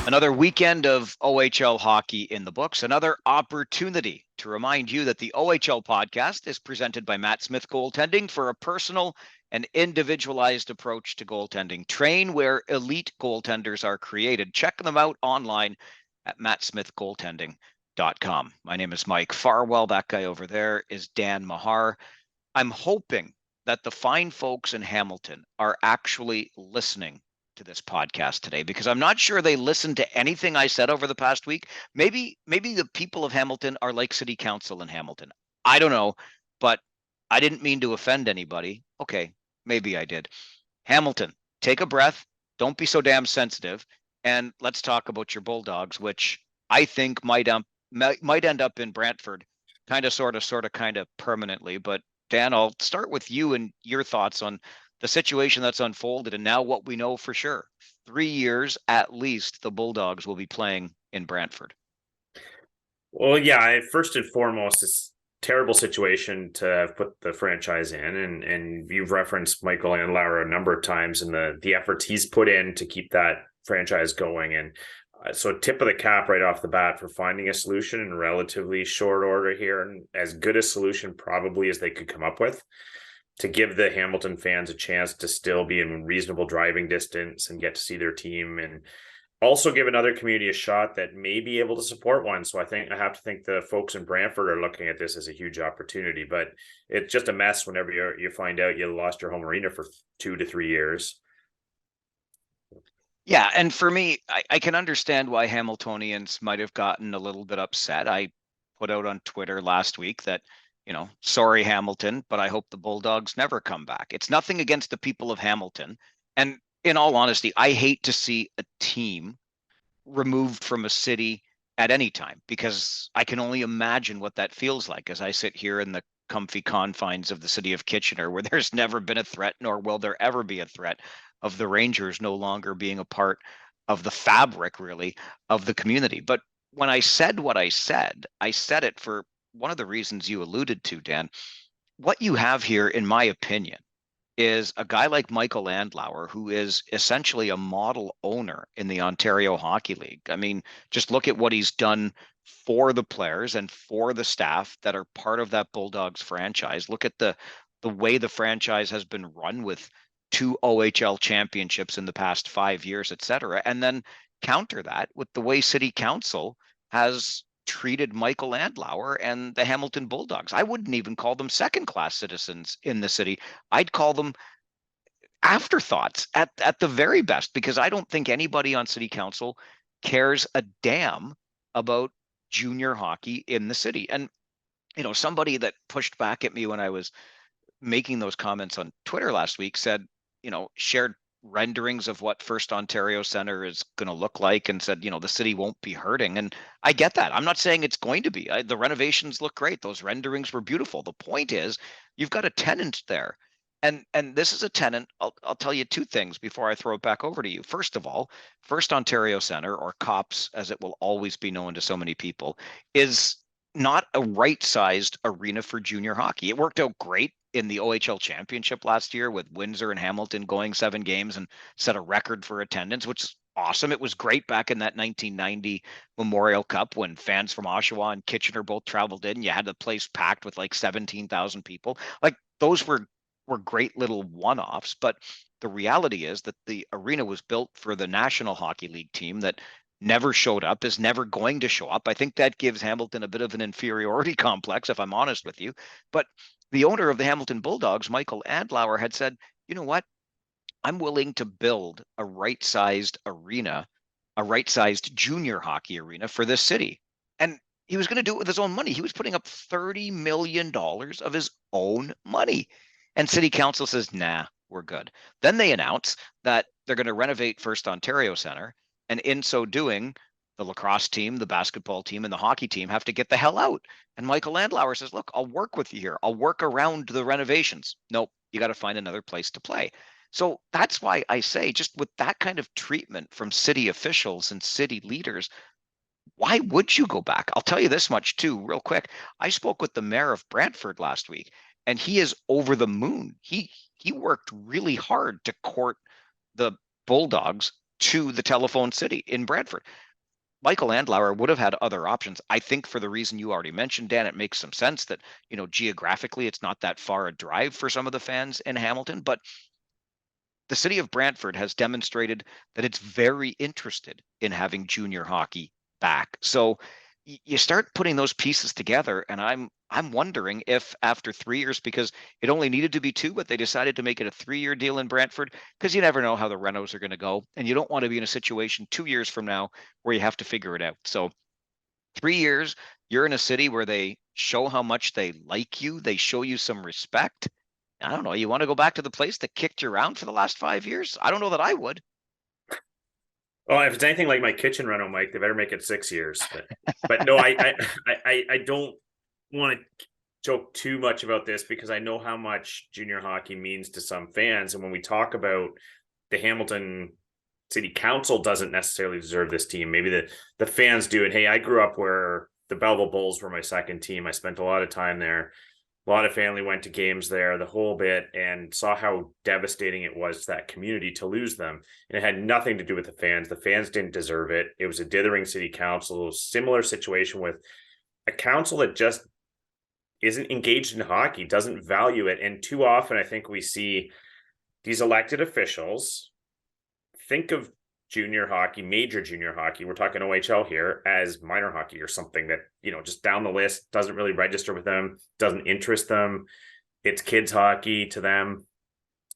Another weekend of OHL hockey in the books, another opportunity to remind you that the OHL podcast is presented by Matt Smith Goaltending for a personal and individualized approach to goaltending. Train where elite goaltenders are created. Check them out online at mattsmithgoaltending.com. My name is Mike Farwell. That guy over there is Dan Mahar. I'm hoping that the fine folks in Hamilton are actually listening to this podcast today, because I'm not sure they listened to anything I said over the past week. Maybe the people of Hamilton are like city council in Hamilton. I don't know, but I didn't mean to offend anybody. Okay, maybe I did. Hamilton, take a breath. Don't be so damn sensitive, and let's talk about your Bulldogs, which I think might end up in Brantford, kind of permanently. But Dan, I'll start with you and your thoughts on the situation that's unfolded, and now what we know for sure. 3 years at least, the Bulldogs will be playing in Brantford. Well, yeah, first and foremost, it's a terrible situation to have put the franchise in. And you've referenced Michael Andlauer a number of times and the efforts he's put in to keep that franchise going. And so tip of the cap right off the bat for finding a solution in relatively short order here, and as good a solution probably as they could come up with, to give the Hamilton fans a chance to still be in reasonable driving distance and get to see their team, and also give another community a shot that may be able to support one. So I have to think the folks in Brantford are looking at this as a huge opportunity, but it's just a mess whenever you find out you lost your home arena for 2 to 3 years. Yeah, and for me, I can understand why Hamiltonians might have gotten a little bit upset. I put out on Twitter last week that, sorry, Hamilton, but I hope the Bulldogs never come back. It's nothing against the people of Hamilton. And in all honesty, I hate to see a team removed from a city at any time, because I can only imagine what that feels like as I sit here in the comfy confines of the city of Kitchener, where there's never been a threat, nor will there ever be a threat of the Rangers no longer being a part of the fabric, really, of the community. But when I said what I said it for one of the reasons you alluded to, Dan. What you have here, in my opinion, is a guy like Michael Andlauer, who is essentially a model owner in the Ontario Hockey League. I mean, just look at what he's done for the players and for the staff that are part of that Bulldogs franchise. Look at the way the franchise has been run with two OHL championships in the past 5 years, et cetera. And then counter that with the way City Council has treated Michael Andlauer and the Hamilton Bulldogs. I wouldn't even call them second-class citizens in the city. I'd call them afterthoughts at the very best, because I don't think anybody on city council cares a damn about junior hockey in the city. And somebody that pushed back at me when I was making those comments on Twitter last week said, shared renderings of what First Ontario Center is going to look like, and said, the city won't be hurting. And I get that. I'm not saying it's going to be. The renovations look great. Those renderings were beautiful. The point is, you've got a tenant there. And this is a tenant. I'll tell you two things before I throw it back over to you. First of all, First Ontario Center, or COPS as it will always be known to so many people, is not a right-sized arena for junior hockey. It worked out great in the OHL championship last year with Windsor and Hamilton going 7 games and set a record for attendance, which is awesome. It was great back in that 1990 Memorial Cup when fans from Oshawa and Kitchener both traveled in. You had the place packed with like 17,000 people. Like, those were great little one-offs, but the reality is that the arena was built for the National Hockey League team that never showed up, is never going to show up. I think that gives Hamilton a bit of an inferiority complex, if I'm honest with you. But the owner of the Hamilton Bulldogs, Michael Andlauer, had said, you know what? I'm willing to build a right-sized arena, a right-sized junior hockey arena for this city. And he was going to do it with his own money. He was putting up $30 million of his own money. And city council says, nah, we're good. Then they announce that they're going to renovate First Ontario Center. And in so doing, the lacrosse team, the basketball team, and the hockey team have to get the hell out. And Michael Andlauer says, look, I'll work with you here. I'll work around the renovations. Nope, you got to find another place to play. So that's why I say, just with that kind of treatment from city officials and city leaders, why would you go back? I'll tell you this much too, real quick. I spoke with the mayor of Brantford last week, and he is over the moon. He worked really hard to court the Bulldogs to the Telephone City in Brantford. Michael Andlauer would have had other options. I think for the reason you already mentioned, Dan, it makes some sense that, geographically, it's not that far a drive for some of the fans in Hamilton, but the city of Brantford has demonstrated that it's very interested in having junior hockey back. So you start putting those pieces together, and I'm wondering if after 3 years, because it only needed to be two, but they decided to make it a 3-year deal in Brantford, because you never know how the renos are going to go, and you don't want to be in a situation 2 years from now where you have to figure it out. So 3 years, you're in a city where they show how much they like you, they show you some respect. I don't know. You want to go back to the place that kicked you around for the last 5 years? I don't know that I would. Well, if it's anything like my kitchen rental, Mike, they better make it 6 years. But no, I don't want to joke too much about this because I know how much junior hockey means to some fans. And when we talk about the Hamilton City Council doesn't necessarily deserve this team, maybe the fans do. And hey, I grew up where the Belleville Bulls were my second team. I spent a lot of time there. A lot of family went to games there, the whole bit, and saw how devastating it was to that community to lose them. And it had nothing to do with the fans. The fans didn't deserve it. It was a dithering city council, similar situation with a council that just isn't engaged in hockey, doesn't value it. And too often, I think we see these elected officials think of junior hockey, major junior hockey, we're talking OHL here, as minor hockey or something that, just down the list doesn't really register with them, doesn't interest them. It's kids hockey to them,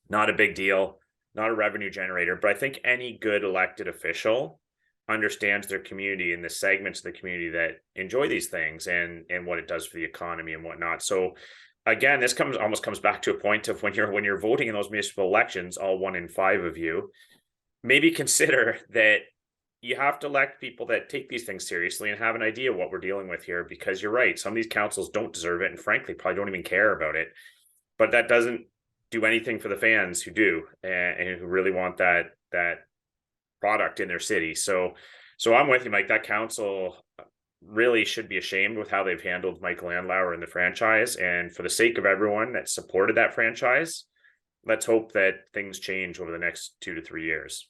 not a big deal, not a revenue generator. But I think any good elected official understands their community and the segments of the community that enjoy these things and what it does for the economy and whatnot. So again, this almost comes back to a point of when you're voting in those municipal elections, all 1 in 5 of you, maybe consider that you have to elect people that take these things seriously and have an idea what we're dealing with here, because you're right. Some of these councils don't deserve it and frankly, probably don't even care about it, but that doesn't do anything for the fans who do, and who really want that product in their city. So I'm with you, Mike. That council really should be ashamed with how they've handled Michael Andlauer and the franchise. And for the sake of everyone that supported that franchise, let's hope that things change over the next 2 to 3 years.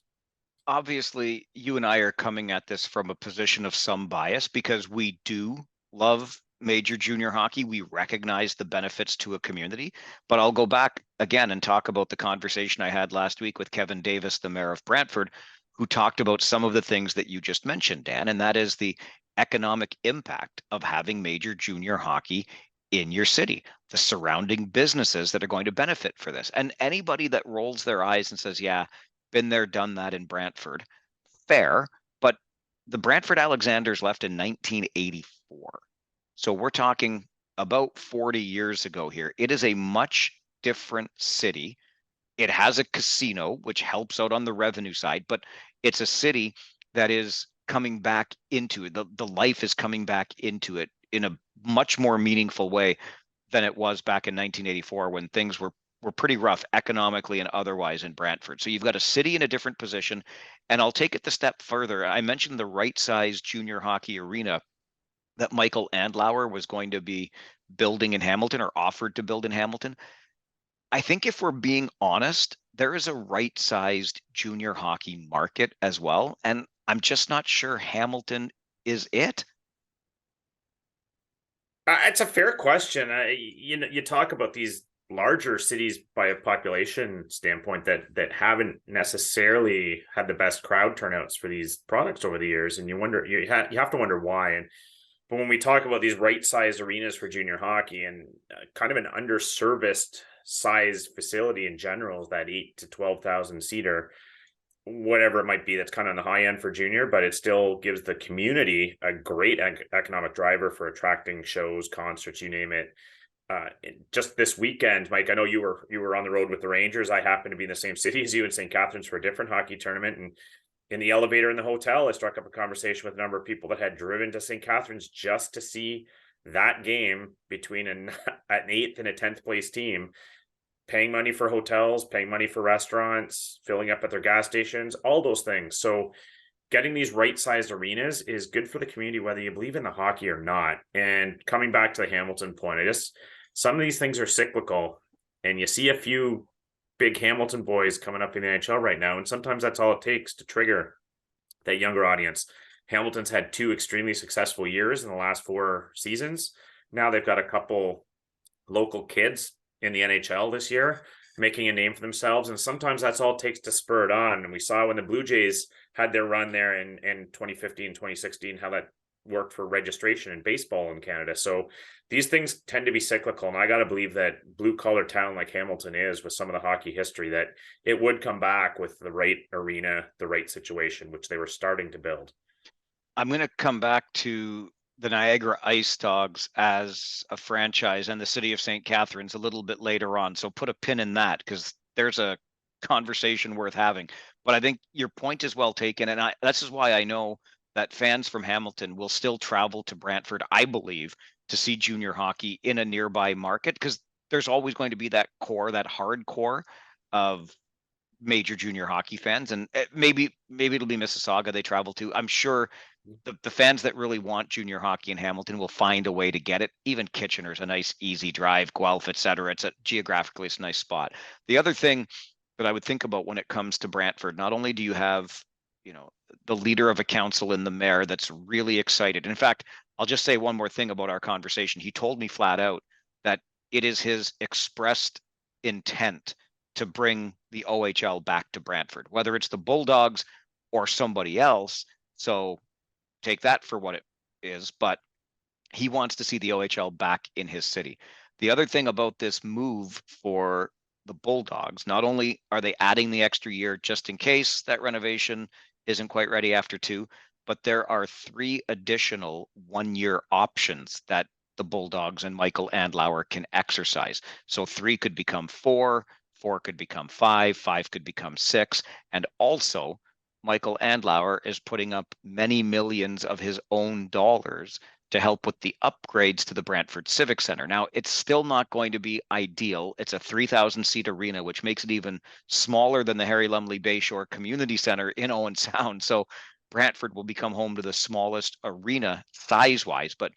Obviously, you and I are coming at this from a position of some bias because we do love major junior hockey. We recognize the benefits to a community. But I'll go back again and talk about the conversation I had last week with Kevin Davis, the mayor of Brantford, who talked about some of the things that you just mentioned, Dan, and that is the economic impact of having major junior hockey in your city, the surrounding businesses that are going to benefit for this. And anybody that rolls their eyes and says, yeah, been there, done that in Brantford, fair, but the Brantford Alexanders left in 1984. So we're talking about 40 years ago here. It is a much different city. It has a casino, which helps out on the revenue side, but it's a city that is coming back into it. The life is coming back into it in a much more meaningful way than it was back in 1984 when things were pretty rough economically and otherwise in Brantford. So you've got a city in a different position. And I'll take it the step further. I mentioned the right size junior hockey arena that Michael Andlauer was going to be building in Hamilton or offered to build in Hamilton. I think if we're being honest, there is a right sized junior hockey market as well. And I'm just not sure Hamilton is it. It's a fair question. You talk about these larger cities by a population standpoint that haven't necessarily had the best crowd turnouts for these products over the years, and you have to wonder why. But when we talk about these right-sized arenas for junior hockey and kind of an underserviced size facility in general, that 8 to 12,000 seater, whatever it might be, that's kind of on the high end for junior, but it still gives the community a great economic driver for attracting shows, concerts, you name it. Just this weekend, Mike, I know you were on the road with the Rangers. I happened to be in the same city as you in St. Catharines for a different hockey tournament. And in the elevator in the hotel, I struck up a conversation with a number of people that had driven to St. Catharines just to see that game between an 8th and a 10th place team, paying money for hotels, paying money for restaurants, filling up at their gas stations, all those things. So getting these right-sized arenas is good for the community, whether you believe in the hockey or not. And coming back to the Hamilton point, some of these things are cyclical, and you see a few big Hamilton boys coming up in the NHL right now, and sometimes that's all it takes to trigger that younger audience. Hamilton's had 2 extremely successful years in the last 4 seasons. Now they've got a couple local kids in the NHL this year making a name for themselves, and sometimes that's all it takes to spur it on. And we saw when the Blue Jays had their run there in 2015, 2016, how that worked for registration in baseball in Canada. So these things tend to be cyclical, and I got to believe that blue collar town like Hamilton is, with some of the hockey history, that it would come back with the right arena, the right situation, which they were starting to build. I'm going to come back to the Niagara Ice Dogs as a franchise and the city of St. Catharines a little bit later on. So put a pin in that, because there's a conversation worth having. But I think your point is well taken. And this is why I know that fans from Hamilton will still travel to Brantford, I believe, to see junior hockey in a nearby market, because there's always going to be that core, that hardcore of major junior hockey fans. And maybe it'll be Mississauga they travel to. I'm sure the fans that really want junior hockey in Hamilton will find a way to get it. Even Kitchener's a nice, easy drive, Guelph, etc. Geographically, it's a nice spot. The other thing that I would think about when it comes to Brantford, not only do you have, the leader of a council in the mayor that's really excited. In fact, I'll just say one more thing about our conversation. He told me flat out that it is his expressed intent to bring the OHL back to Brantford, whether it's the Bulldogs or somebody else. So take that for what it is, but he wants to see the OHL back in his city. The other thing about this move for the Bulldogs, not only are they adding the extra year just in case that renovation isn't quite ready after 2, but there are 3 additional 1-year options that the Bulldogs and Michael Andlauer can exercise. So 3 could become 4, 4 could become 5, 5 could become 6, and also Michael Andlauer is putting up many millions of his own dollars to help with the upgrades to the Brantford Civic Center. Now, it's still not going to be ideal. It's a 3,000 seat arena, which makes it even smaller than the Harry Lumley Bayshore Community Center in Owen Sound. So Brantford will become home to the smallest arena size-wise, but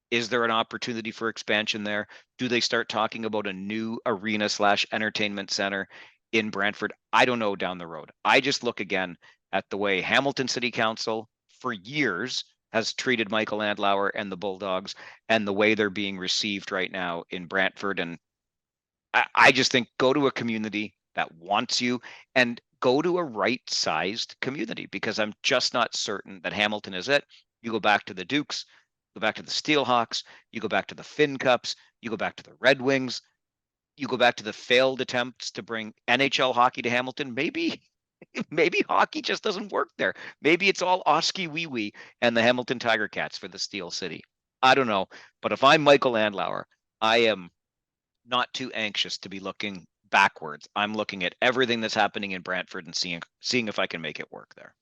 is there an opportunity for expansion there? Do they start talking about a new arena / entertainment center in Brantford? I don't know down the road. I just look again at the way Hamilton City Council for years has treated Michael Andlauer and the Bulldogs, and the way they're being received right now in Brantford. And I just think go to a community that wants you, and go to a right-sized community, because I'm just not certain that Hamilton is it. You go back to the Dukes, go back to the Steelhawks, you go back to the Finn Cups, you go back to the Red Wings, you go back to the failed attempts to bring NHL hockey to Hamilton. Maybe hockey just doesn't work there. Maybe it's all Oskee Wee Wee and the Hamilton Tiger Cats for the Steel City. I don't know. But if I'm Michael Andlauer, I am not too anxious to be looking backwards. I'm looking at everything that's happening in Brantford and seeing if I can make it work there.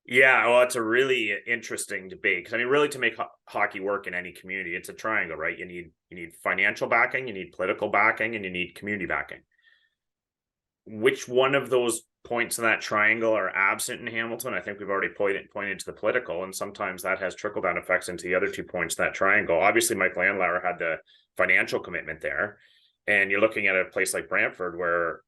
Yeah, well, it's a really interesting debate, because I mean, really, to make hockey work in any community, it's a triangle, right? You need financial backing, you need political backing, and you need community backing. Which one of those points in that triangle are absent in Hamilton? I think we've already pointed to the political, and sometimes that has trickle down effects into the other 2 points in that triangle. Obviously, Michael Andlauer had the financial commitment there, and you're looking at a place like Brantford where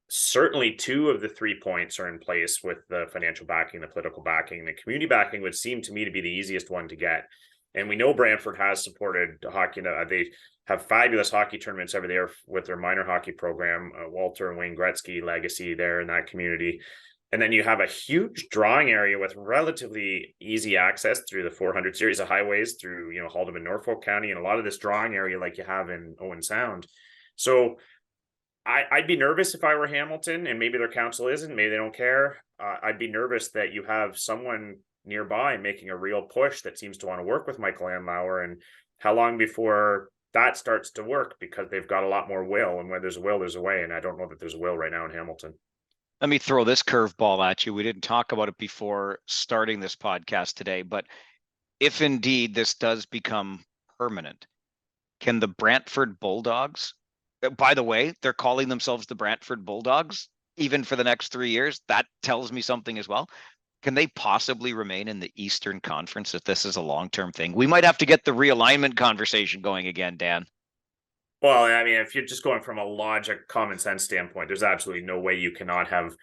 certainly 2 of the 3 points are in place, with the financial backing, the political backing. The community backing would seem to me to be the easiest one to get. And we know Brantford has supported hockey. They have fabulous hockey tournaments every year with their minor hockey program, Walter and Wayne Gretzky legacy there in that community. And then you have a huge drawing area with relatively easy access through the 400 series of highways through, Haldimand, Norfolk County, and a lot of this drawing area like you have in Owen Sound. So I'd be nervous if I were Hamilton, and maybe their council isn't, maybe they don't care. I'd be nervous that you have someone nearby making a real push that seems to want to work with Michael Andlauer, and how long before that starts to work, because they've got a lot more will, and where there's a will, there's a way. And I don't know that there's a will right now in Hamilton. Let me throw this curveball at you. We didn't talk about it before starting this podcast today, but if indeed this does become permanent, can the Brantford Bulldogs, by the way, they're calling themselves the Brantford Bulldogs, even for the next 3 years, that tells me something as well. Can they possibly remain in the Eastern Conference if this is a long-term thing? We might have to get the realignment conversation going again, Dan. Well, I mean, if you're just going from a logic, common sense standpoint, there's absolutely no way you cannot have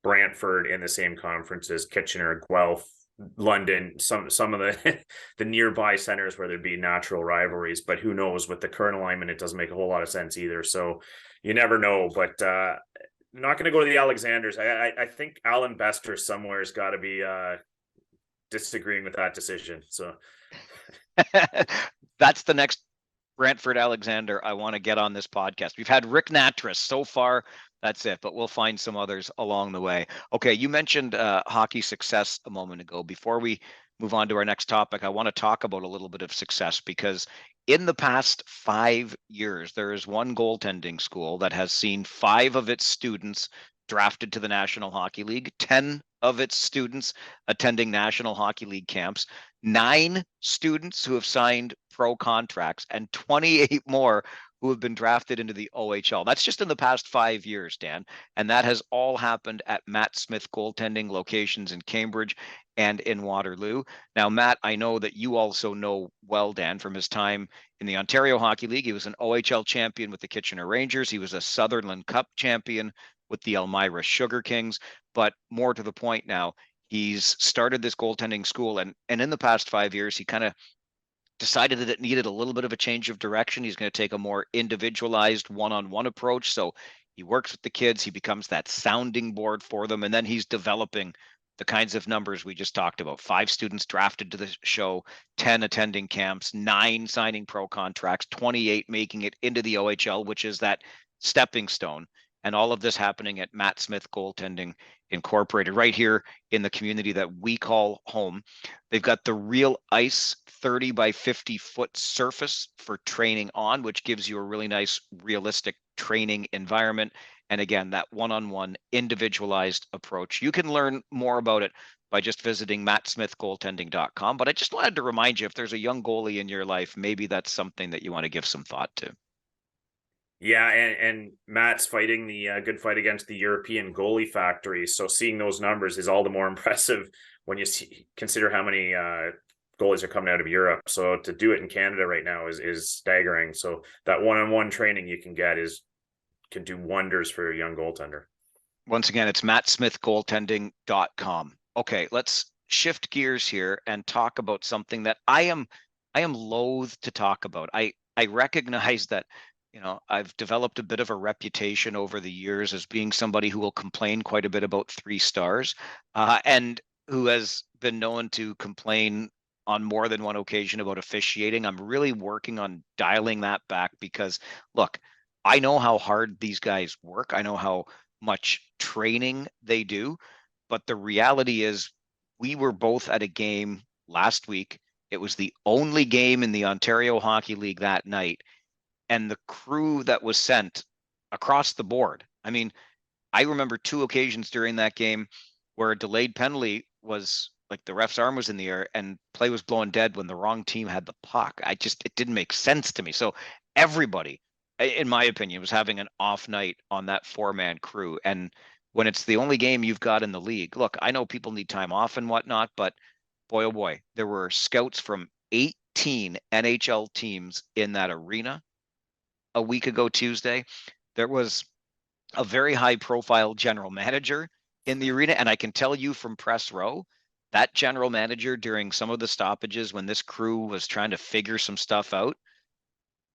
Brantford in the same conference as Kitchener, Guelph, London, some of the the nearby centers where there'd be natural rivalries. But who knows? With the current alignment, it doesn't make a whole lot of sense either. So you never know. But not going to go to the Alexanders. I think Alan Bester somewhere has got to be disagreeing with that decision. So That's the next Brantford Alexander I want to get on this podcast. We've had Rick Natras so far. That's it, but we'll find some others along the way. Okay, you mentioned hockey success a moment ago. Before we move on to our next topic, I want to talk about a little bit of success because in the past 5 years, there is one goaltending school that has seen 5 of its students drafted to the National Hockey League, 10 of its students attending National Hockey League camps, 9 students who have signed pro contracts, and 28 more who have been drafted into the OHL. That's just in the past 5 years, Dan. And that has all happened at Matt Smith goaltending locations in Cambridge and in Waterloo. Now, Matt, I know that you also know well, Dan, from his time in the Ontario Hockey League. He was an OHL champion with the Kitchener Rangers. He was a Sutherland Cup champion with the Elmira Sugar Kings. But more to the point now, he's started this goaltending school, and in the past 5 years, he kind of decided that it needed a little bit of a change of direction. He's going to take a more individualized one-on-one approach. So he works with the kids, he becomes that sounding board for them, and then he's developing the kinds of numbers we just talked about. 5 students drafted to the show, 10 attending camps, 9 signing pro contracts, 28 making it into the OHL, which is that stepping stone. And all of this happening at Matt Smith Goaltending Incorporated, right here in the community that we call home. They've got the real ice 30 by 50 foot surface for training on, which gives you a really nice, realistic training environment. And again, that one-on-one individualized approach. You can learn more about it by just visiting mattsmithgoaltending.com. But I just wanted to remind you, if there's a young goalie in your life, maybe that's something that you want to give some thought to. yeah, and Matt's fighting the good fight against the European goalie factory. So seeing those numbers is all the more impressive when you consider how many goalies are coming out of Europe. So to do it in Canada right now is staggering. So that one-on-one training you can get can do wonders for a young goaltender. Once again, it's mattsmithgoaltending.com. Okay, let's shift gears here and talk about something that I am loath to talk about. I recognize that, I've developed a bit of a reputation over the years as being somebody who will complain quite a bit about 3 stars, and who has been known to complain on more than one occasion about officiating. I'm really working on dialing that back because, look, I know how hard these guys work. I know how much training they do, but the reality is we were both at a game last week. It was the only game in the Ontario Hockey League that night, and the crew that was sent across the board. I mean, I remember 2 occasions during that game where a delayed penalty was like the ref's arm was in the air and play was blowing dead when the wrong team had the puck. It didn't make sense to me. So everybody, in my opinion, was having an off night on that 4-man crew. And when it's the only game you've got in the league, look, I know people need time off and whatnot, but boy, oh boy, there were scouts from 18 NHL teams in that arena a week ago Tuesday. There was a very high profile general manager in the arena. And I can tell you from press row, that general manager during some of the stoppages when this crew was trying to figure some stuff out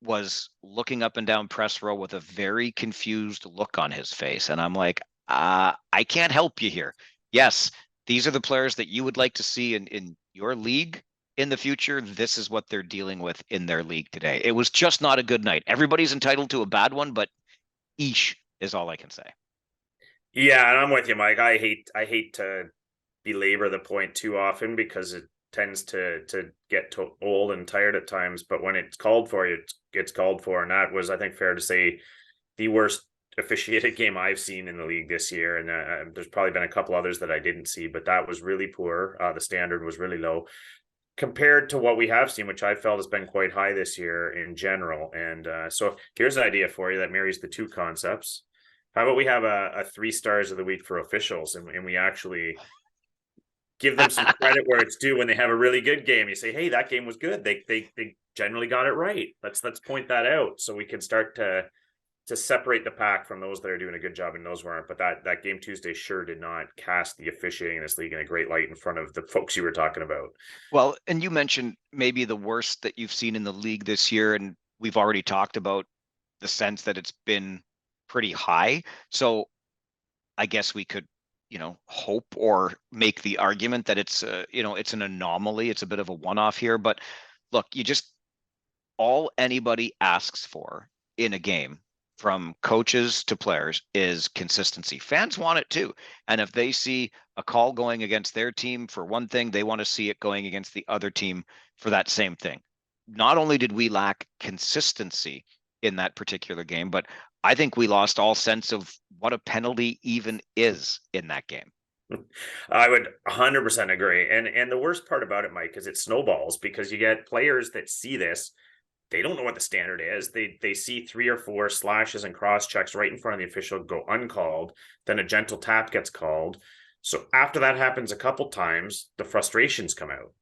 was looking up and down press row with a very confused look on his face. And I'm like, I can't help you here. Yes, these are the players that you would like to see in your league in the future. This is what they're dealing with in their league today. It was just not a good night. Everybody's entitled to a bad one, but eesh is all I can say. Yeah, and I'm with you, Mike. I hate to belabor the point too often because it tends to get old and tired at times. But when it's called for, it gets called for, and that was, I think, fair to say, the worst officiated game I've seen in the league this year. And there's probably been a couple others that I didn't see, but that was really poor. The standard was really low compared to what we have seen, which I felt has been quite high this year in general. And so here's an idea for you that marries the 2 concepts. How about we have a 3 stars of the week for officials, and we actually give them some credit where it's due when they have a really good game. You say, hey, that game was good. They generally got it right. Let's point that out so we can start to separate the pack from those that are doing a good job and those who aren't. But that game Tuesday sure did not cast the officiating in this league in a great light in front of the folks you were talking about. Well, and you mentioned maybe the worst that you've seen in the league this year, and we've already talked about the sense that it's been pretty high. So I guess we could, hope or make the argument that it's an anomaly. It's a bit of a one-off here, but look, all anybody asks for in a game, from coaches to players, is consistency. Fans want it too. And if they see a call going against their team for one thing, they want to see it going against the other team for that same thing. Not only did we lack consistency in that particular game, but I think we lost all sense of what a penalty even is in that game. I would 100% agree. And the worst part about it, Mike, is it snowballs because you get players that see this, they don't know what the standard is. They see 3 or 4 slashes and cross checks right in front of the official go uncalled. Then a gentle tap gets called. So after that happens a couple times, the frustrations come out.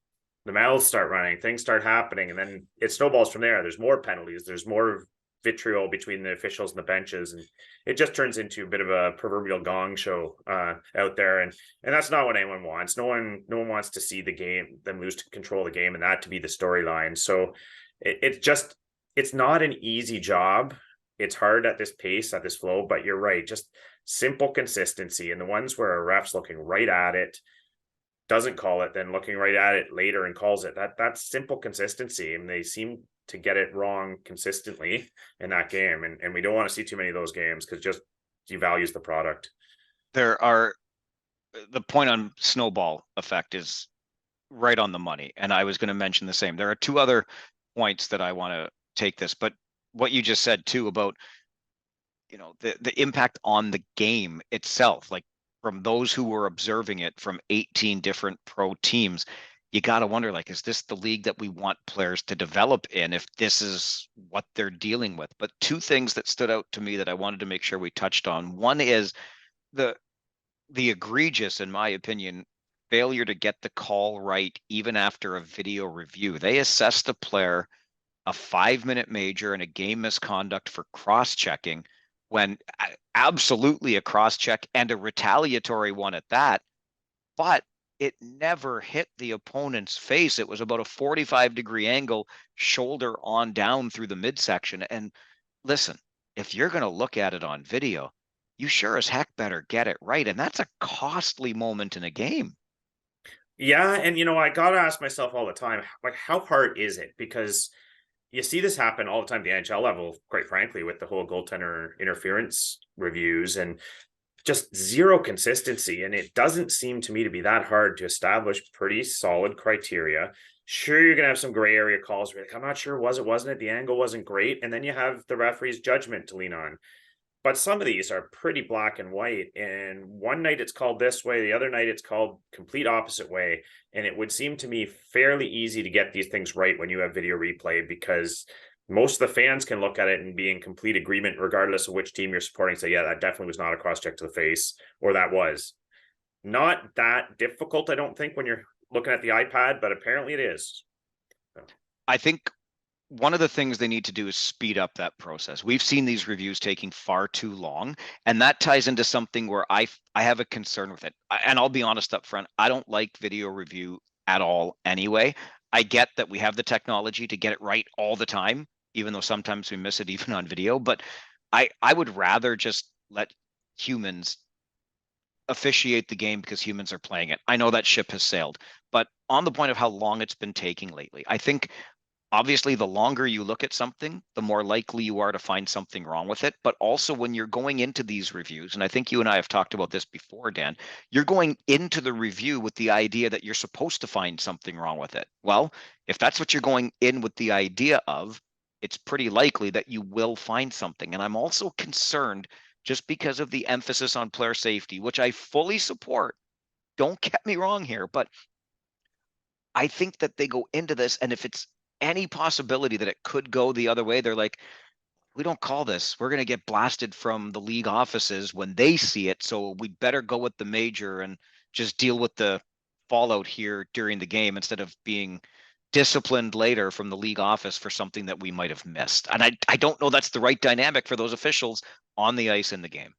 The mouths start running, things start happening, and then it snowballs from there. There's more penalties. There's more vitriol between the officials and the benches, and it just turns into a bit of a proverbial gong show out there. And that's not what anyone wants. No one wants to see the game, them lose to control the game, and that to be the storyline. So it's not an easy job. It's hard at this pace, at this flow, but you're right. Just simple consistency. And the ones where a ref's looking right at it, doesn't call it, then looking right at it later and calls it. That's simple consistency. And they seem to get it wrong consistently in that game. And we don't want to see too many of those games because just devalues the product. The point on snowball effect is right on the money. And I was going to mention the same. There are two other points that I want to take this, but what you just said too about, the impact on the game itself, like from those who were observing it from 18 different pro teams, you got to wonder, like, is this the league that we want players to develop in if this is what they're dealing with? But two things that stood out to me that I wanted to make sure we touched on. One is the egregious, in my opinion, failure to get the call right even after a video review. They assessed a player a 5-minute major and a game misconduct for cross-checking, when absolutely a cross-check and a retaliatory one at that, but it never hit the opponent's face. It was about a 45-degree angle, shoulder on down through the midsection. And listen, if you're going to look at it on video, you sure as heck better get it right. And that's a costly moment in a game. Yeah. And, I got to ask myself all the time, like, how hard is it? Because you see this happen all the time at the NHL level, quite frankly, with the whole goaltender interference reviews and just zero consistency. And it doesn't seem to me to be that hard to establish pretty solid criteria. Sure, you're going to have some gray area calls where, like, I'm not sure, wasn't it? The angle wasn't great. And then you have the referee's judgment to lean on. But some of these are pretty black and white. And one night it's called this way, the other night it's called complete opposite way. And it would seem to me fairly easy to get these things right when you have video replay, because most of the fans can look at it and be in complete agreement, regardless of which team you're supporting. Say, yeah, that definitely was not a cross check to the face, or that was. Not that difficult, I don't think, when you're looking at the iPad, but apparently it is. I think one of the things they need to do is speed up that process. We've seen these reviews taking far too long, and that ties into something where I have a concern with it. And I'll be honest up front, I don't like video review at all anyway. I get that we have the technology to get it right all the time, even though sometimes we miss it even on video, but I would rather just let humans officiate the game because humans are playing it. I know that ship has sailed, but on the point of how long it's been taking lately, I think obviously the longer you look at something, the more likely you are to find something wrong with it. But also when you're going into these reviews, and I think you and I have talked about this before, Dan, you're going into the review with the idea that you're supposed to find something wrong with it. Well, if that's what you're going in with the idea of, it's pretty likely that you will find something. And I'm also concerned, just because of the emphasis on player safety, which I fully support. Don't get me wrong here, but I think that they go into this, and if it's any possibility that it could go the other way, they're like, we don't call this. We're going to get blasted from the league offices when they see it. So we better go with the major and just deal with the fallout here during the game instead of being disciplined later from the league office for something that we might have missed. And I don't know that's the right dynamic for those officials on the ice in the game.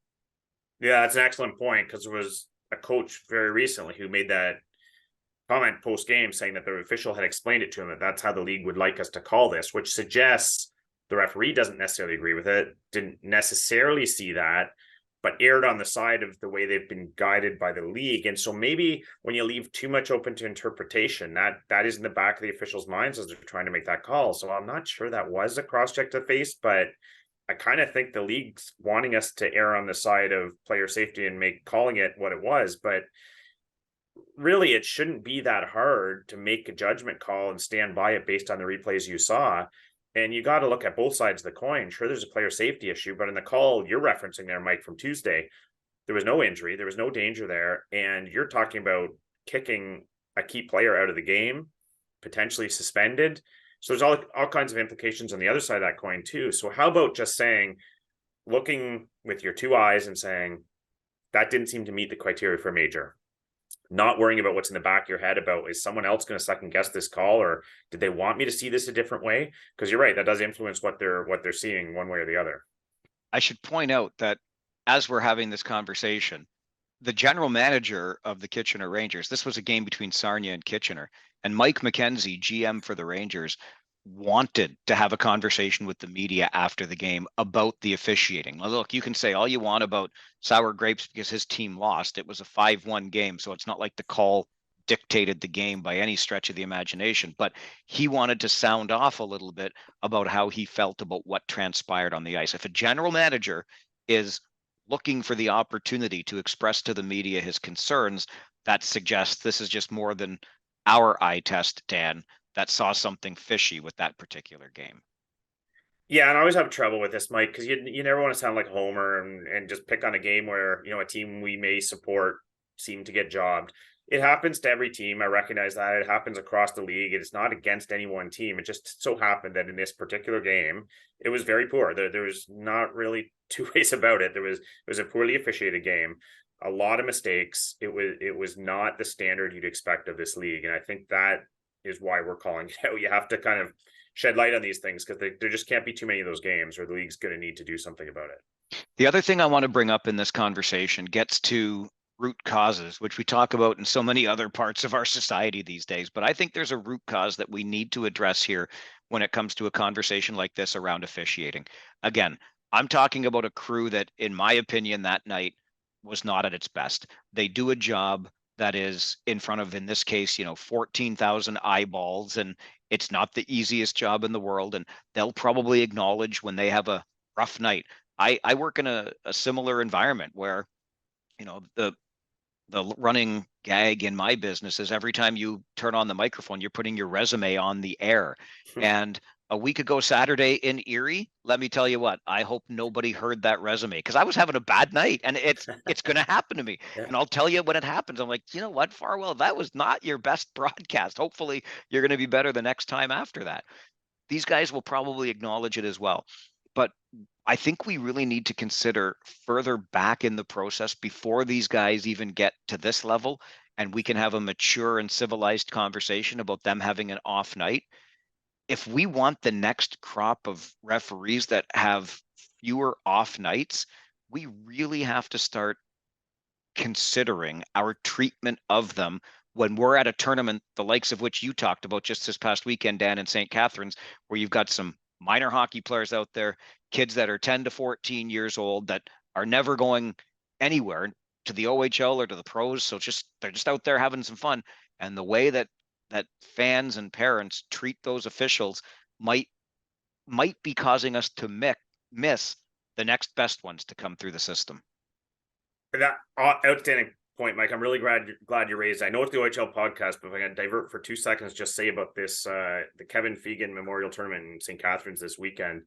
Yeah, that's an excellent point, because there was a coach very recently who made that comment post game saying that the official had explained it to him that that's how the league would like us to call this, which suggests the referee doesn't necessarily agree with it, didn't necessarily see that, but erred on the side of the way they've been guided by the league. And so maybe when you leave too much open to interpretation, that is in the back of the officials' minds as they're trying to make that call. So I'm not sure that was a cross check to face, but I kind of think the league's wanting us to err on the side of player safety and calling it what it was. But really, it shouldn't be that hard to make a judgment call and stand by it based on the replays you saw. And you got to look at both sides of the coin. Sure, there's a player safety issue, but in the call you're referencing there, Mike, from Tuesday, there was no injury, there was no danger there. And you're talking about kicking a key player out of the game, potentially suspended. So there's all kinds of implications on the other side of that coin too. So how about just saying, looking with your two eyes and saying, that didn't seem to meet the criteria for a major. Not worrying about what's in the back of your head about, is someone else going to second guess this call, or did they want me to see this a different way? Because you're right, that does influence what they're seeing one way or the other. I should point out that as we're having this conversation, the general manager of the Kitchener Rangers, this was a game between Sarnia and Kitchener, and Mike McKenzie, GM for the Rangers, wanted to have a conversation with the media after the game about the officiating. Now, look, you can say all you want about sour grapes because his team lost. It was a 5-1 game, so it's not like the call dictated the game by any stretch of the imagination, but he wanted to sound off a little bit about how he felt about what transpired on the ice. If a general manager is looking for the opportunity to express to the media his concerns, that suggests this is just more than our eye test, Dan, that saw something fishy with that particular game. Yeah, and I always have trouble with this, Mike, because you never want to sound like a homer and just pick on a game where, a team we may support seemed to get jobbed. It happens to every team. I recognize that. It happens across the league. It is not against any one team. It just so happened that in this particular game, it was very poor. There was not really two ways about it. It was a poorly officiated game, a lot of mistakes. It was not the standard you'd expect of this league. And I think that is why we're calling it out. You have to kind of shed light on these things, because there just can't be too many of those games, or the league's going to need to do something about it. The other thing I want to bring up in this conversation gets to root causes, which we talk about in so many other parts of our society these days. But I think there's a root cause that we need to address here when it comes to a conversation like this around officiating. Again, I'm talking about a crew that, in my opinion, that night was not at its best. They do a job that is in front of, in this case, 14,000 eyeballs, and it's not the easiest job in the world. And they'll probably acknowledge when they have a rough night. I work in a similar environment where, the running gag in my business is every time you turn on the microphone, you're putting your resume on the air. And a week ago Saturday in Erie, let me tell you what, I hope nobody heard that resume, because I was having a bad night, and it's going to happen to me. Yeah. And I'll tell you when it happens. I'm like, you know what, Farwell, that was not your best broadcast. Hopefully you're going to be better the next time after that. These guys will probably acknowledge it as well. But I think we really need to consider further back in the process before these guys even get to this level, and we can have a mature and civilized conversation about them having an off night. If we want the next crop of referees that have fewer off nights, we really have to start considering our treatment of them when we're at a tournament, the likes of which you talked about just this past weekend, Dan, in St. Catharines, where you've got some minor hockey players out there, kids that are 10 to 14 years old that are never going anywhere to the OHL or to the pros. So they're just out there having some fun. And the way that fans and parents treat those officials might be causing us to miss the next best ones to come through the system. That outstanding point, Mike. I'm really glad you raised it. I know it's the OHL podcast, but if I can divert for 2 seconds, just say about this, the Kevin Fegan Memorial Tournament in St. Catharines this weekend.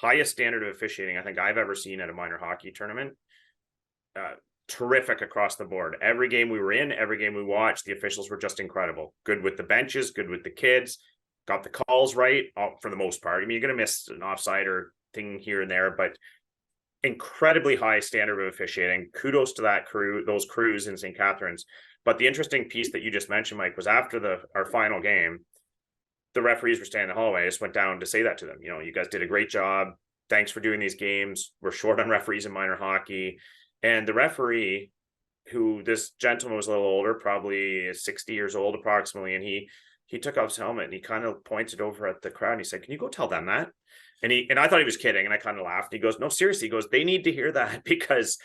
Highest standard of officiating I think I've ever seen at a minor hockey tournament. Terrific across the board. Every game we were in, every game we watched, the officials were just incredible. Good with the benches, good with the kids, got the calls right for the most part. I mean, you're going to miss an offside or thing here and there, but incredibly high standard of officiating. Kudos to that crew, those crews in St. Catharines. But the interesting piece that you just mentioned, Mike, was after our final game, the referees were standing in the hallway. I just went down to say that to them. You guys did a great job. Thanks for doing these games. We're short on referees in minor hockey. And the referee, who this gentleman was a little older, probably 60 years old approximately, and he took off his helmet and he kind of pointed over at the crowd and he said, "Can you go tell them that?" And I thought he was kidding, and I kind of laughed. He goes, "No, seriously." He goes, "They need to hear that because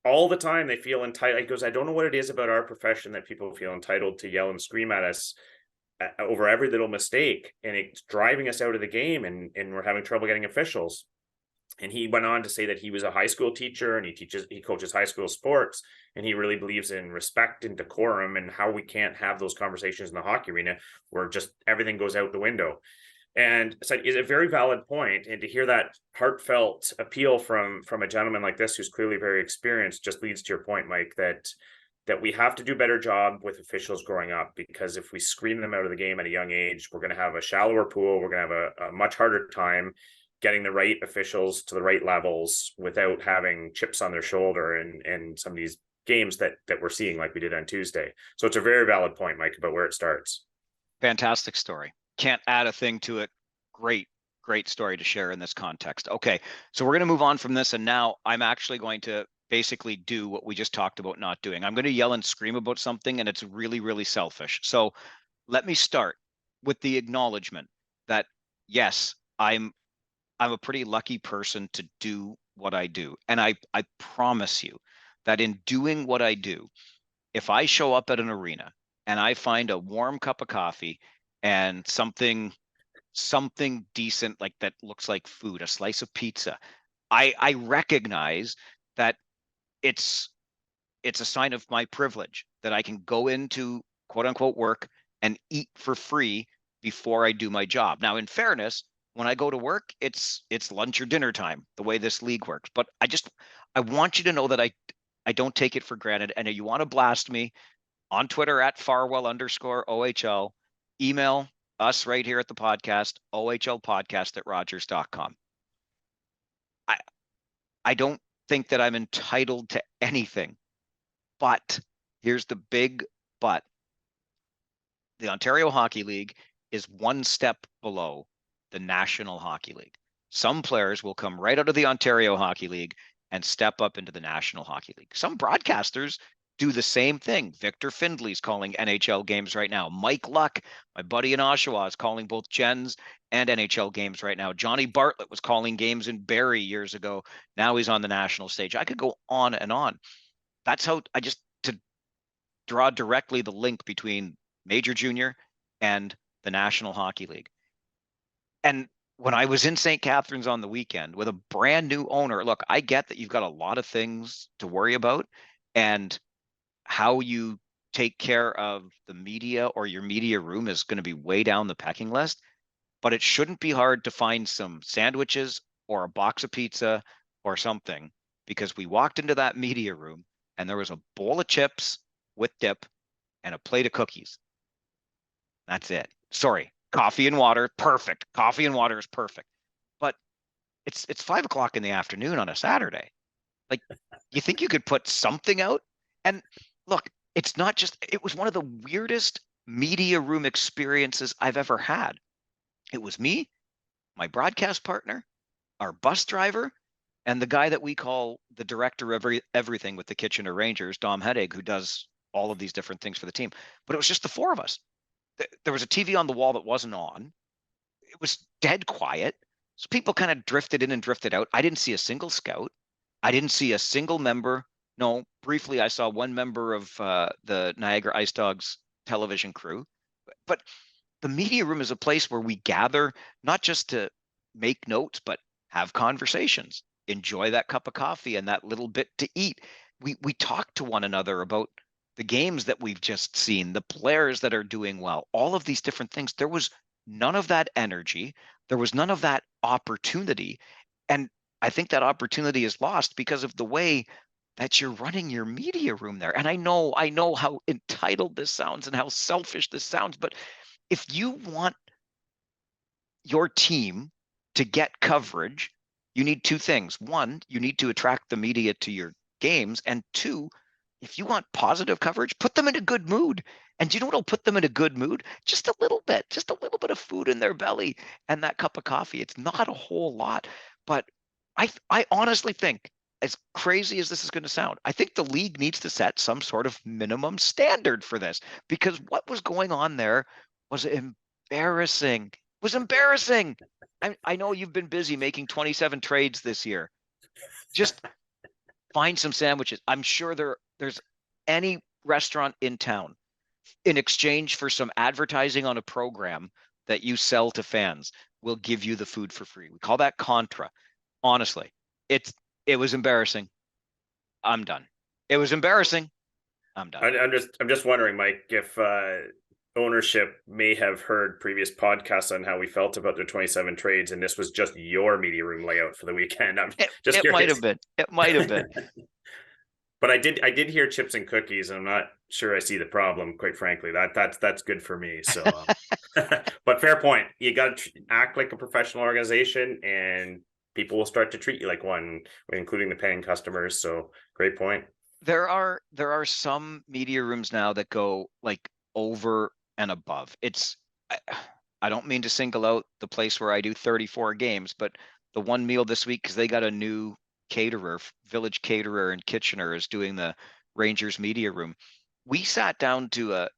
all the time they feel entitled." He goes, "I don't know what it is about our profession that people feel entitled to yell and scream at us over every little mistake, and it's driving us out of the game, and we're having trouble getting officials." And he went on to say that he was a high school teacher and he coaches high school sports, and he really believes in respect and decorum, and how we can't have those conversations in the hockey arena where just everything goes out the window. And so it's a very valid point, and to hear that heartfelt appeal from a gentleman like this who's clearly very experienced just leads to your point, Mike, that we have to do a better job with officials growing up, because if we screen them out of the game at a young age, we're going to have a shallower pool. We're going to have a much harder time getting the right officials to the right levels without having chips on their shoulder and some of these games that we're seeing like we did on Tuesday. So it's a very valid point, Mike, about where it starts. Fantastic story. Can't add a thing to it. Great story to share in this context. Okay, so we're going to move on from this, and now I'm actually going to basically do what we just talked about not doing. I'm going to yell and scream about something, and it's really, really selfish. So let me start with the acknowledgement that yes, I'm a pretty lucky person to do what I do. And I promise you that in doing what I do, if I show up at an arena and I find a warm cup of coffee and something decent, like that looks like food, a slice of pizza, I recognize that it's a sign of my privilege that I can go into quote unquote work and eat for free before I do my job. Now, in fairness, when I go to work, it's lunch or dinner time, the way this league works. But I want you to know that I don't take it for granted. And if you want to blast me on Twitter at Farwell_OHL, email us right here at the podcast, ohlpodcast@rogers.com. I don't think that I'm entitled to anything, but here's the big but. The Ontario Hockey League is one step below the National Hockey League. Some players will come right out of the Ontario Hockey League and step up into the National Hockey League. Some broadcasters do the same thing. Victor Findley's calling NHL games right now. Mike Luck, my buddy in Oshawa, is calling both Gens and NHL games right now. Johnny Bartlett was calling games in Barrie years ago. Now he's on the national stage. I could go on and on. That's how to draw directly the link between Major Junior and the National Hockey League. And when I was in St. Catharines on the weekend with a brand new owner, look, I get that you've got a lot of things to worry about, and how you take care of the media or your media room is going to be way down the pecking list. But it shouldn't be hard to find some sandwiches or a box of pizza or something, because we walked into that media room and there was a bowl of chips with dip and a plate of cookies. That's it. Sorry, coffee and water, perfect. Coffee and water is perfect. But it's 5 o'clock in the afternoon on a Saturday. Like, you think you could put something out? And look, it's not just, it was one of the weirdest media room experiences I've ever had. It was me, my broadcast partner, our bus driver, and the guy that we call the director of everything with the Kitchener Rangers, Dom Heddig, who does all of these different things for the team. But it was just the four of us. There was a TV on the wall that wasn't on. It was dead quiet. So people kind of drifted in and drifted out. I didn't see a single scout. I didn't see a single member. No, briefly, I saw one member of the Niagara Ice Dogs television crew. But the media room is a place where we gather not just to make notes, but have conversations, enjoy that cup of coffee and that little bit to eat. We talk to one another about the games that we've just seen, the players that are doing well, all of these different things. There was none of that energy. There was none of that opportunity. And I think that opportunity is lost because of the way that you're running your media room there. And I know how entitled this sounds and how selfish this sounds, but if you want your team to get coverage, you need two things. One, you need to attract the media to your games, and two, if you want positive coverage, put them in a good mood. And do you know what'll put them in a good mood? Just a little bit of food in their belly and that cup of coffee. It's not a whole lot, but I honestly think, as crazy as this is going to sound, I think the league needs to set some sort of minimum standard for this, because what was going on there was embarrassing. It was embarrassing. I know you've been busy making 27 trades this year. Just find some sandwiches. I'm sure there's any restaurant in town, in exchange for some advertising on a program that you sell to fans, will give you the food for free. We call that contra. Honestly, it's it was embarrassing. I'm done. It was embarrassing. I'm done. I'm just wondering, Mike, if ownership may have heard previous podcasts on how we felt about their 27 trades, and this was just your media room layout for the weekend. I'm just It might have curious. been. It might have been. But I did hear chips and cookies. I'm not sure I see the problem, quite frankly. That's good for me. So, but fair point. You got to act like a professional organization, and people will start to treat you like one, including the paying customers. So, great point. There are some media rooms now that go like over and above. I don't mean to single out the place where I do 34 games, but the one meal this week, because they got a new caterer, Village Caterer in Kitchener is doing the Rangers media room. We sat down to a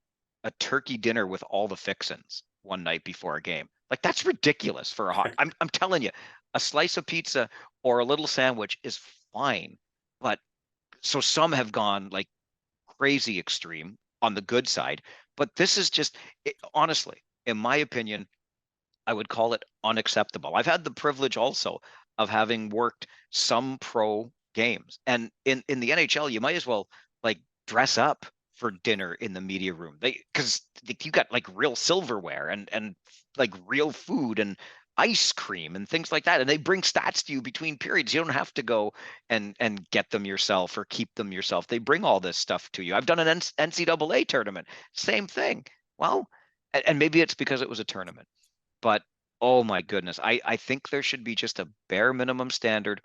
turkey dinner with all the fixins one night before a game. Like, that's ridiculous for a hockey. I'm telling you, a slice of pizza or a little sandwich is fine, but so some have gone like crazy extreme on the good side, but this is just honestly, in my opinion, I would call it unacceptable. I've had the privilege also of having worked some pro games, and in the NHL, you might as well like dress up for dinner in the media room. Because you got like real silverware and like real food and ice cream and things like that, and they bring stats to you between periods. You don't have to go and get them yourself or keep them yourself. They bring all this stuff to you. I've done an NCAA tournament, same thing. Well, and maybe it's because it was a tournament, but oh my goodness, I think there should be just a bare minimum standard.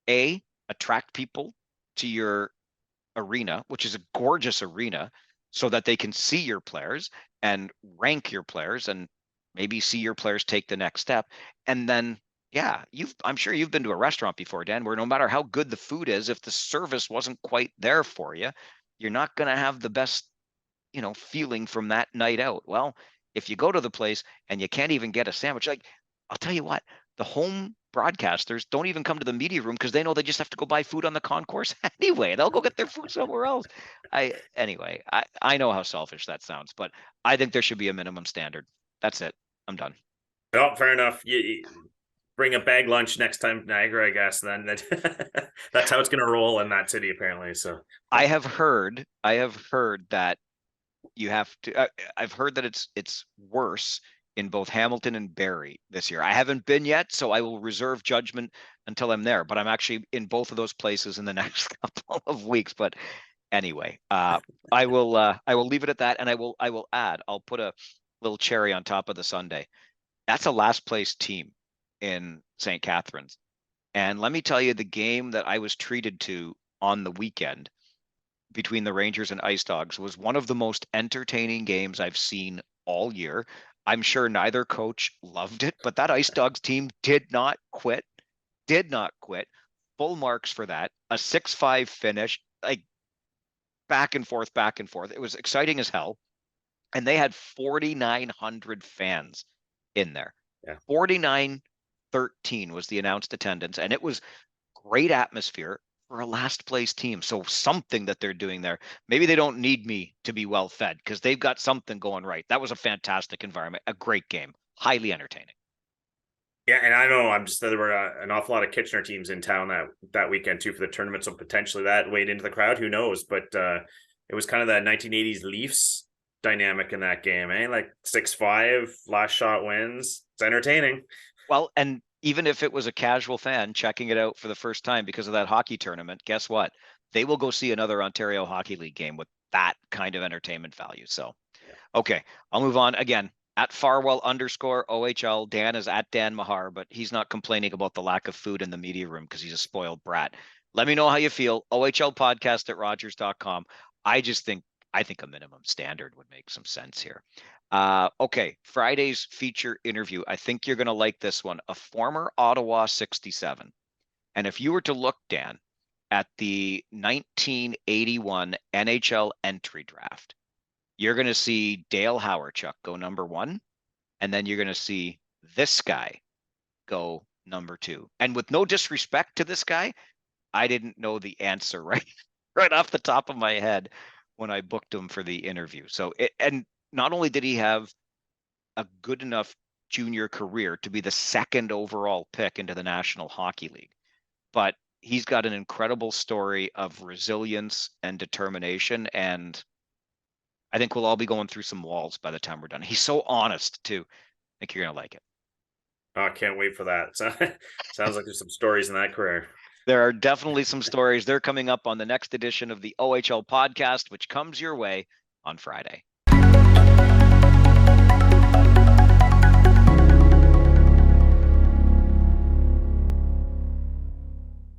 A, attract people to your arena, which is a gorgeous arena, so that they can see your players and rank your players and maybe see your players take the next step. And then, yeah, I'm sure you've been to a restaurant before, Dan, where no matter how good the food is, if the service wasn't quite there for you, you're not going to have the best, feeling from that night out. Well, if you go to the place and you can't even get a sandwich, like, I'll tell you what, the home broadcasters don't even come to the media room because they know they just have to go buy food on the concourse anyway. They'll go get their food somewhere else. I know how selfish that sounds, but I think there should be a minimum standard. That's it. I'm done. Oh, fair enough. You bring a bag lunch next time, Niagara, I guess. Then that's how it's going to roll in that city, apparently. So, I have heard that you have to. I've heard that it's worse in both Hamilton and Barrie this year. I haven't been yet, so I will reserve judgment until I'm there. But I'm actually in both of those places in the next couple of weeks. But anyway, I will leave it at that, and I will add. I'll put a little cherry on top of the sundae. That's a last place team in St. Catharines, and let me tell you, the game that I was treated to on the weekend between the Rangers and Ice Dogs was one of the most entertaining games I've seen all year. I'm sure neither coach loved it, but that Ice Dogs team did not quit. Did not quit. Full marks for that. A 6-5 finish, like back and forth, back and forth. It was exciting as hell. And they had 4,900 fans in there. yeah. 4,913 was the announced attendance, and it was great atmosphere for a last place team. So something that they're doing there. Maybe they don't need me to be well fed because they've got something going right. That was a fantastic environment, a great game, highly entertaining. Yeah, and I know there were an awful lot of Kitchener teams in town that weekend too for the tournament, so potentially that weighed into the crowd. Who knows? But it was kind of that 1980s Leafs dynamic in that game, eh? Like 6-5, last shot wins. It's entertaining. Well, and even if it was a casual fan checking it out for the first time because of that hockey tournament, guess what? They will go see another Ontario Hockey League game with that kind of entertainment value. So, Yeah. okay, I'll move on again. At Farwell_OHL, Dan is at Dan Mahar, but he's not complaining about the lack of food in the media room because he's a spoiled brat. Let me know how you feel. OHL podcast at Rogers.com. I think a minimum standard would make some sense here. Okay, Friday's feature interview. I think you're going to like this one. A former Ottawa 67. And if you were to look, Dan, at the 1981 NHL entry draft, you're going to see Dale Hawerchuk go number 1, and then you're going to see this guy go number 2. And with no disrespect to this guy, I didn't know the answer right off the top of my head when I booked him for the interview. And not only did he have a good enough junior career to be the second overall pick into the National Hockey League, but he's got an incredible story of resilience and determination. And I think we'll all be going through some walls by the time we're done. He's so honest too. I think you're going to like it. Oh, I can't wait for that. Sounds like there's some stories in that career. There are definitely some stories. They're coming up on the next edition of the OHL podcast, which comes your way on Friday.